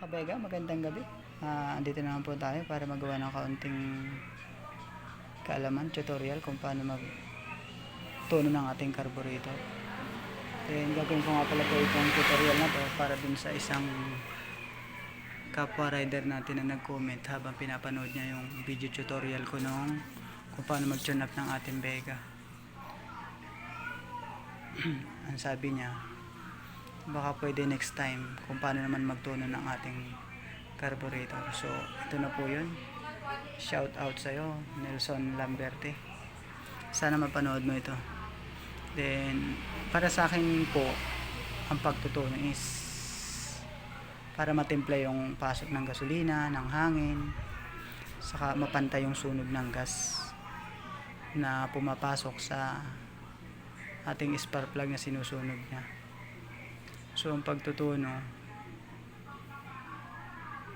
Kabega, magandang gabi. Andito na naman po tayo para magawa ng kaunting kaalaman, tutorial kung paano magtuno ng ating carburetor. Then gagawin ko nga pala po itong tutorial na to para dun sa isang kapwa rider natin na nag-comment habang pinapanood niya yung video tutorial ko nung kung paano mag-tune up ng ating Vega. Ang sabi niya, baka pwede next time kung paano naman magtuno ng ating carburetor. So ito na po yun. Shout out sa'yo, Nelson Lamberte, sana mapanood mo ito. Then para sa akin po, ang pagtutuno is para matimpla yung pasok ng gasolina, ng hangin, saka mapantay yung sunog ng gas na pumapasok sa ating spark plug na sinusunog niya. So ang pagtutuno,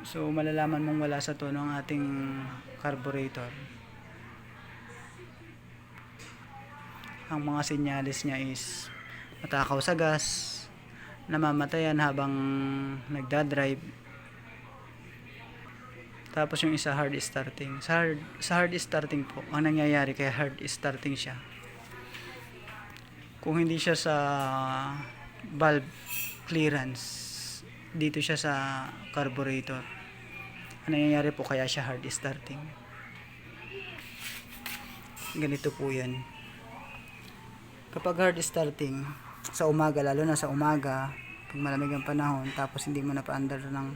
so malalaman mong wala sa tono ang ating carburetor. Ang mga senyales niya is matakaw sa gas, namamatayan habang nagdadrive, tapos yung isa hard starting. Sa hard starting po, ang nangyayari kaya hard starting siya, kung hindi siya sa valve clearance, dito siya sa carburetor, ang nangyayari po kaya siya hard starting. Ganito po yan. Kapag hard starting sa umaga, lalo na sa umaga pag malamig ang panahon, tapos hindi mo na paandar ng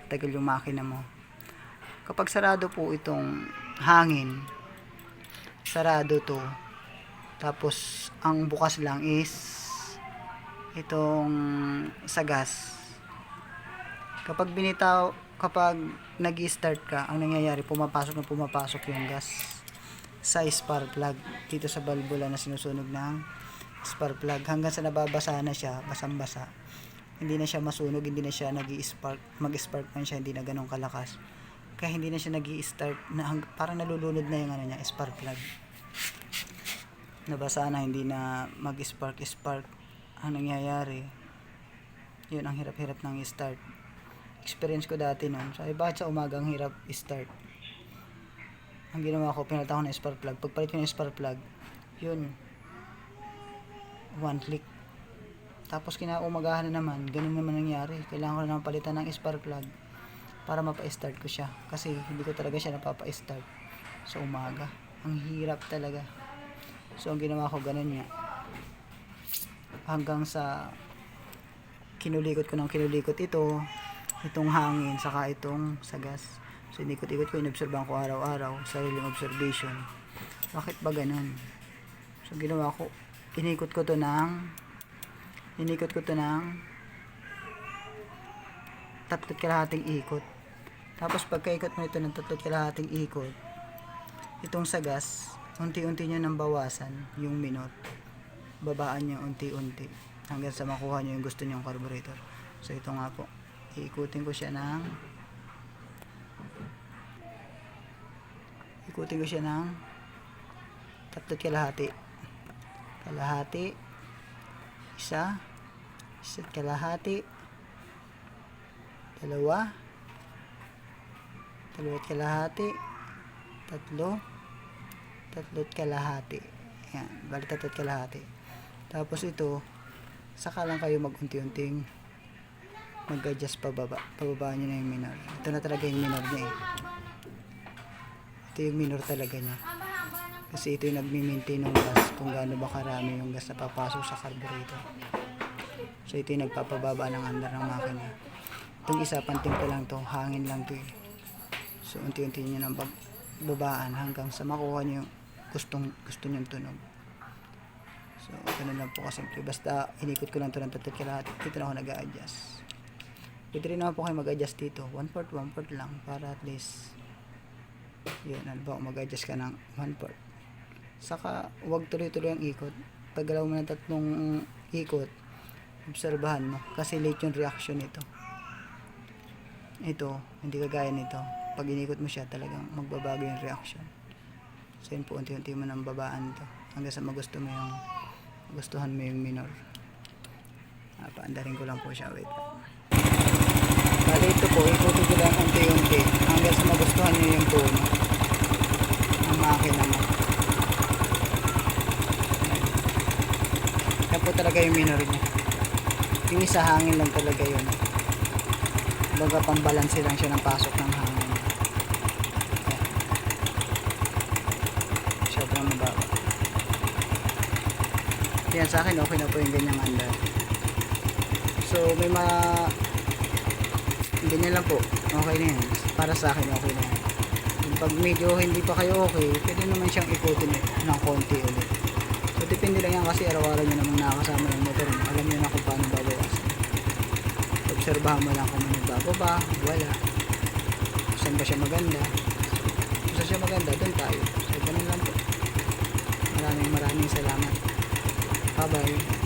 tagal yung makina mo, kapag sarado po itong hangin, sarado to, tapos ang bukas lang is itong sa gas, kapag nag-i-start ka, ang nangyayari, pumapasok yung gas sa spark plug, dito sa balbula na sinusunog ng spark plug, hanggang sa nababasa na siya, basang-basa, hindi na siya masunog, hindi na siya nag-i-spark, mag-spark man siya, hindi na ganun kalakas, kaya hindi na siya nag-i-start, parang nalulunod na yung spark plug, nabasa na, hindi na mag-spark. Ang nangyayari, yun, ang hirap-hirap ng start. Experience ko dati nun, sabi, bakit sa umaga ang hirap start? Ang ginawa ko, pinalitan ko ng spark plug. Pagpalit ko ng spark plug, yun, one click. Tapos kinaumagahan na naman, ganun naman nangyari. Kailangan ko na naman palitan ng spark plug para mapa-start ko siya, kasi hindi ko talaga siya napapa-start sa umaga. Ang hirap talaga. So ang ginawa ko, ganun niya, hanggang sa kinulikot itong hangin, saka itong sa gas. So inikot-ikot ko, inobserbahan ko araw-araw, sariling observation, bakit ba ganun. So ginawa ko, inikot ko to ng 3.5 ikot. Tapos pagkaikot mo ito ng 3.5 ikot, itong sa gas, unti-unti nyo nang bawasan yung minor, babaan nyo unti-unti hanggang sa makuha nyo yung gusto nyo yung carburetor. So ito nga po, ikutin ko siya ng 3.5 kalahati, isa't kalahati, dalawa't kalahati, tatlo't kalahati. Yan, bali 3 kalahati. Tapos ito, saka lang kayo mag-unti-unting mag-adjust pababa nyo na yung minor. Ito na talaga yung minor niya eh. Ito yung minor talaga niya, kasi ito yung nagmi-maintain ng gas, kung gaano ba karami yung gas na papasok sa carburetor. So ito yung nagpapababa ng andar ng makina. Itong isa, panting pa lang to, hangin lang to eh. So unti-unti nyo nang babaan hanggang sa makuha nyo yung gusto nyong tunog. So ganun lang po kasimple. Basta inikot ko lang to ng 3 kalahati, dito na ako nag-a-adjust. Pwede rin naman po kayo mag-adjust dito, 1/4 lang, para at least yun, ano ba, mag-adjust ka ng 1/4. Saka huwag tuloy-tuloy ang ikot. Paggalaw mo ng 3 ikot, obserbahan mo, kasi late yung reaction nito. Ito, hindi kagaya nito, pag inikot mo siya, talagang magbabago yung reaction. So yun po, unti-unti mo nang babaan to hanggang sa magustuhan mo yung minor. Paandarin ko lang po siya, wait. Bali ito po, ikutin ko lang unti-unti hanggang sa magustuhan nyo yung tono ng makina mo. Yan po talaga yung minor niya. Yung isa hangin lang talaga yun. Baga pambalanse lang siya ng pasok ng hangin. Yan. Sobrang mababa. Yan sa akin okay na po yung ganyang andar. So may ganyan lang po, okay na yan. Para sa akin okay na yan. Pag medyo hindi pa kayo okay, pwede naman siyang ikutin ng konti ulit. So depende lang yan kasi araw-araw nyo namang nakakasama yung motor mo. Alam nyo na kung paano babawasan. Obserbahan mo lang kung may bababa, wala. Saan ba siya maganda. Kung saan siya maganda, doon tayo. So ganun lang po. Maraming salamat. Bye bye.